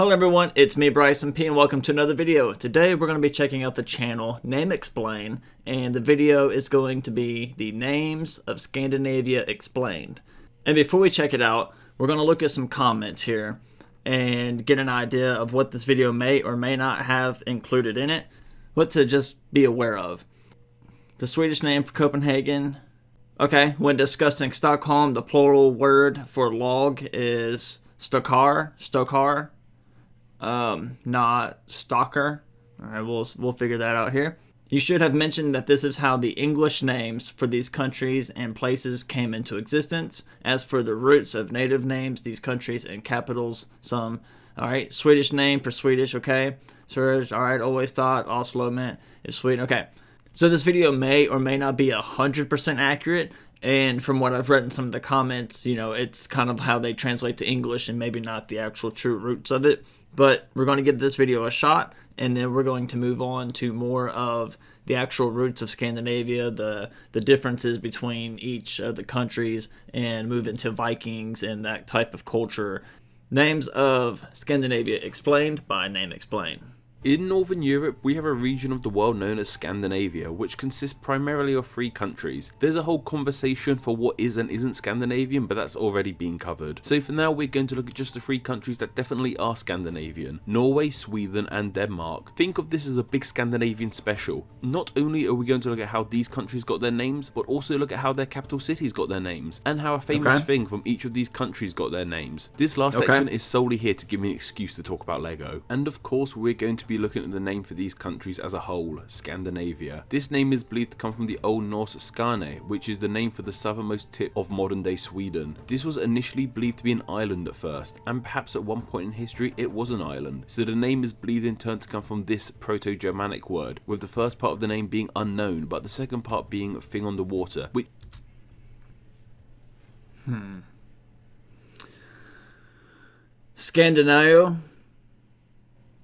Hello everyone, it's me Bryson P and welcome to another video. Today we're going to be checking out the channel Name Explain, and the video is going to be the names of Scandinavia explained. And before we check it out, we're going to look at some comments here and get an idea of what this video may or may not have included in it, what to just be aware of. The Swedish name for Copenhagen. Okay, when discussing Stockholm, the plural word for log is stokar. Not stalker. Alright, we'll figure that out here. You should have mentioned that this is how the English names for these countries and places came into existence. As for the roots of native names, these countries and capitals, some. Alright, Swedish name for Swedish, okay. Serge, alright, always thought Oslo meant is Sweden, okay. So this video may or may not be 100% accurate. And from what I've read in some of the comments, you know, it's kind of how they translate to English and maybe not the actual true roots of it. But we're going to give this video a shot, and then we're going to move on to more of the actual roots of Scandinavia, the differences between each of the countries, and move into Vikings and that type of culture. Names of Scandinavia explained by Name Explain. In Northern Europe, we have a region of the world known as Scandinavia, which consists primarily of 3 countries. There's a whole conversation for what is and isn't Scandinavian, but that's already been covered. So for now, we're going to look at just the 3 countries that definitely are Scandinavian: Norway, Sweden, and Denmark. Think of this as a big Scandinavian special. Not only are we going to look at how these countries got their names, but also look at how their capital cities got their names, and how a famous thing from each of these countries got their names. This last section is solely here to give me an excuse to talk about Lego. And of course, we're going to be looking at the name for these countries as a whole, Scandinavia. This name is believed to come from the Old Norse Skane, which is the name for the southernmost tip of modern day Sweden. This was initially believed to be an island at first, and perhaps at one point in history it was an island. So the name is believed in turn to come from this Proto-Germanic word, with the first part of the name being unknown, but the second part being thing on the water, which Scandinavia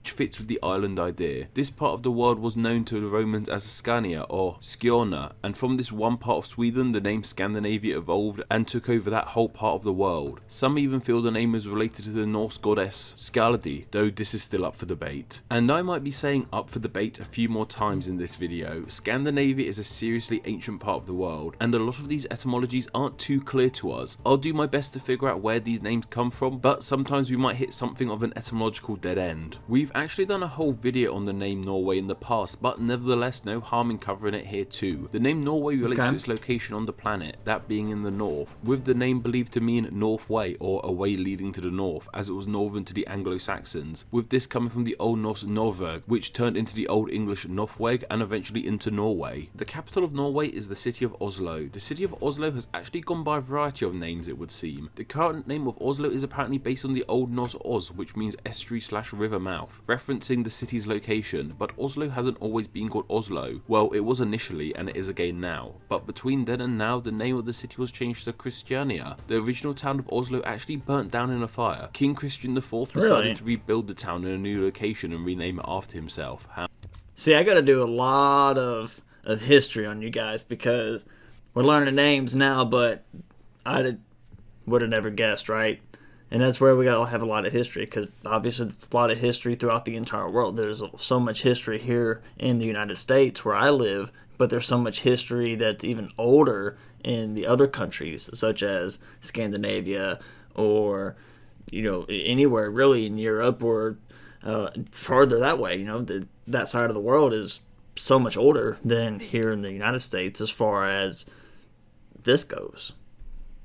fits with the island idea. This part of the world was known to the Romans as Scania or Skåne, and from this one part of Sweden the name Scandinavia evolved and took over that whole part of the world. Some even feel the name is related to the Norse goddess Skaldi, though this is still up for debate. And I might be saying up for debate a few more times in this video. Scandinavia is a seriously ancient part of the world, and a lot of these etymologies aren't too clear to us. I'll do my best to figure out where these names come from, but sometimes we might hit something of an etymological dead end. We've actually done a whole video on the name Norway in the past, but nevertheless no harm in covering it here too. The name Norway relates to its location on the planet, that being in the north, with the name believed to mean North Way, or a way leading to the north, as it was northern to the Anglo-Saxons, with this coming from the Old Norse Norveg, which turned into the Old English Northweg and eventually into Norway. The capital of Norway is the city of Oslo. The city of Oslo has actually gone by a variety of names, it would seem. The current name of Oslo is apparently based on the Old Norse Os, which means estuary/river mouth, referencing the city's location, but Oslo hasn't always been called Oslo. Well, it was initially, and it is again now, but between then and now the name of the city was changed to Christiania. The original town of Oslo actually burnt down in a fire. King Christian IV decided to rebuild the town in a new location and rename it after himself. See, I gotta do a lot of history on you guys, because we're learning names now, but I would have never guessed, right? And that's where we gotta have a lot of history, because obviously there's a lot of history throughout the entire world. There's so much history here in the United States where I live, but there's so much history that's even older in the other countries, such as Scandinavia, or, you know, anywhere really in Europe, or farther that way. You know, that side of the world is so much older than here in the United States as far as this goes.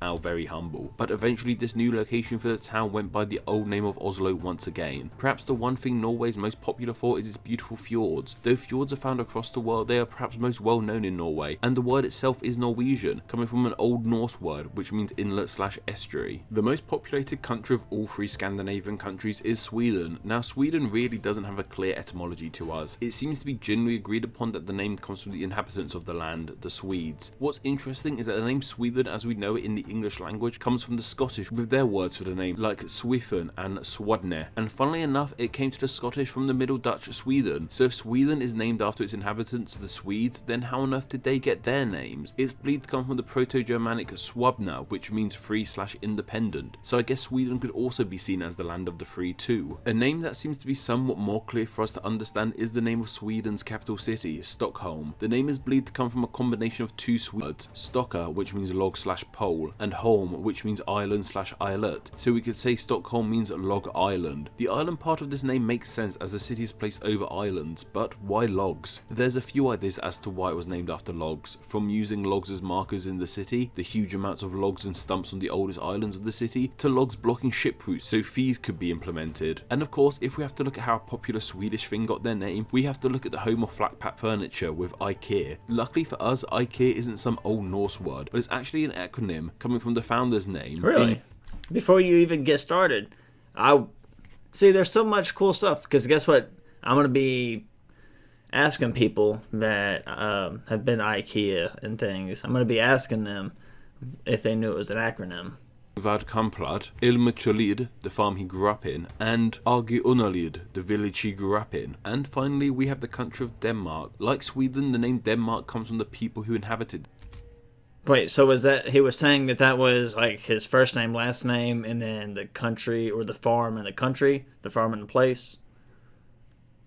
Now very humble, but eventually this new location for the town went by the old name of Oslo once again. Perhaps the one thing Norway is most popular for is its beautiful fjords. Though fjords are found across the world, they are perhaps most well known in Norway, and the word itself is Norwegian, coming from an Old Norse word which means inlet/estuary. The most populated country of all 3 Scandinavian countries is Sweden. Now Sweden really doesn't have a clear etymology to us. It seems to be generally agreed upon that the name comes from the inhabitants of the land, the Swedes. What's interesting is that the name Sweden as we know it in the English language comes from the Scottish with their words for the name, like Swiffen and Swadne. And funnily enough, it came to the Scottish from the Middle Dutch Sweden. So if Sweden is named after its inhabitants, the Swedes, then how on earth did they get their names? It's believed to come from the Proto-Germanic Swabna, which means free/independent. So I guess Sweden could also be seen as the land of the free too. A name that seems to be somewhat more clear for us to understand is the name of Sweden's capital city, Stockholm. The name is believed to come from a combination of two words, Stocka, which means log/pole, and holm, which means island/islet. So we could say Stockholm means log island. The island part of this name makes sense as the city is placed over islands, but why logs? There's a few ideas as to why it was named after logs, from using logs as markers in the city, the huge amounts of logs and stumps on the oldest islands of the city, to logs blocking ship routes so fees could be implemented. And of course, if we have to look at how a popular Swedish thing got their name, we have to look at the home of flat pack furniture with Ikea. Luckily for us, Ikea isn't some old Norse word, but it's actually an acronym coming from the founder's name. Really? Before you even get started, see, there's so much cool stuff, because guess what? I'm going to be asking people that have been to Ikea and things. I'm going to be asking them if they knew it was an acronym. Vad Kamplad, Ilmutjolid, the farm he grew up in, and Argi Unalid, the village he grew up in. And finally, we have the country of Denmark. Like Sweden, the name Denmark comes from the people who inhabited. Wait, so was that, he was saying that that was like his first name, last name, and then the country, or the farm and the country, the farm and the place?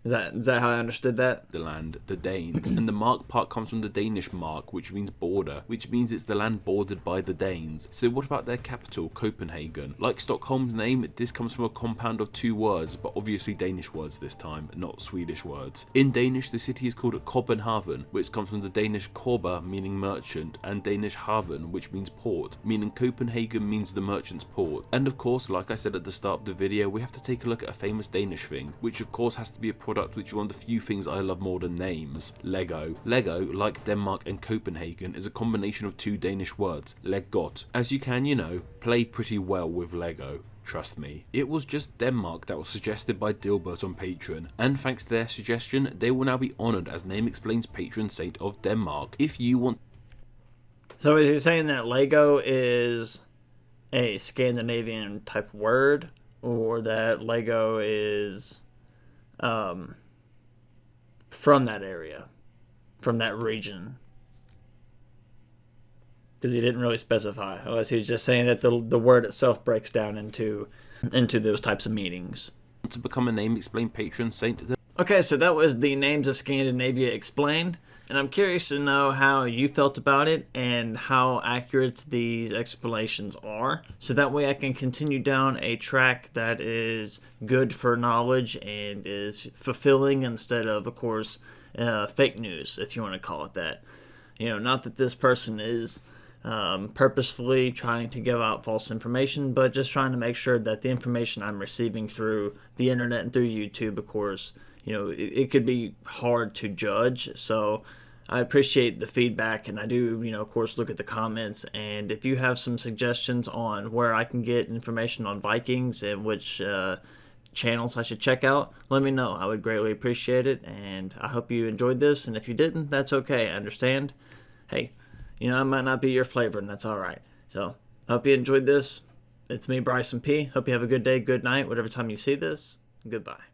Is that how I understood that? The land, the Danes, and the mark part comes from the Danish mark, which means border, which means it's the land bordered by the Danes. So what about their capital, Copenhagen? Like Stockholm's name, this comes from a compound of two words, but obviously Danish words this time, not Swedish words. In Danish, the city is called Copenhagen, which comes from the Danish korba, meaning merchant, and Danish haven, which means port, meaning Copenhagen means the merchant's port. And of course, like I said at the start of the video, we have to take a look at a famous Danish thing, which of course has to be a product which is one of the few things I love more than names, Lego. Lego, like Denmark and Copenhagen, is a combination of two Danish words, leggot. As you can, you know, play pretty well with Lego. Trust me. It was just Denmark that was suggested by Dilbert on Patreon, and thanks to their suggestion, they will now be honoured as Name Explain's patron saint of Denmark. If you want... So is he saying that Lego is a Scandinavian type word, or that Lego is from that area, from that region? Because he didn't really specify, unless he was just saying that the word itself breaks down into those types of meanings. To become a Name Explain patron saint. Okay, so that was the names of Scandinavia explained, and I'm curious to know how you felt about it and how accurate these explanations are, so that way I can continue down a track that is good for knowledge and is fulfilling instead of course, fake news, if you want to call it that. You know, not that this person is purposefully trying to give out false information, but just trying to make sure that the information I'm receiving through the internet and through YouTube, of course, you know, it could be hard to judge. So I appreciate the feedback, and I do, you know, of course, look at the comments. And if you have some suggestions on where I can get information on Vikings and which channels I should check out, let me know. I would greatly appreciate it, and I hope you enjoyed this. And if you didn't, that's okay. I understand. Hey, you know, it might not be your flavor, and that's all right. So I hope you enjoyed this. It's me, Bryson P. Hope you have a good day, good night, whatever time you see this. Goodbye.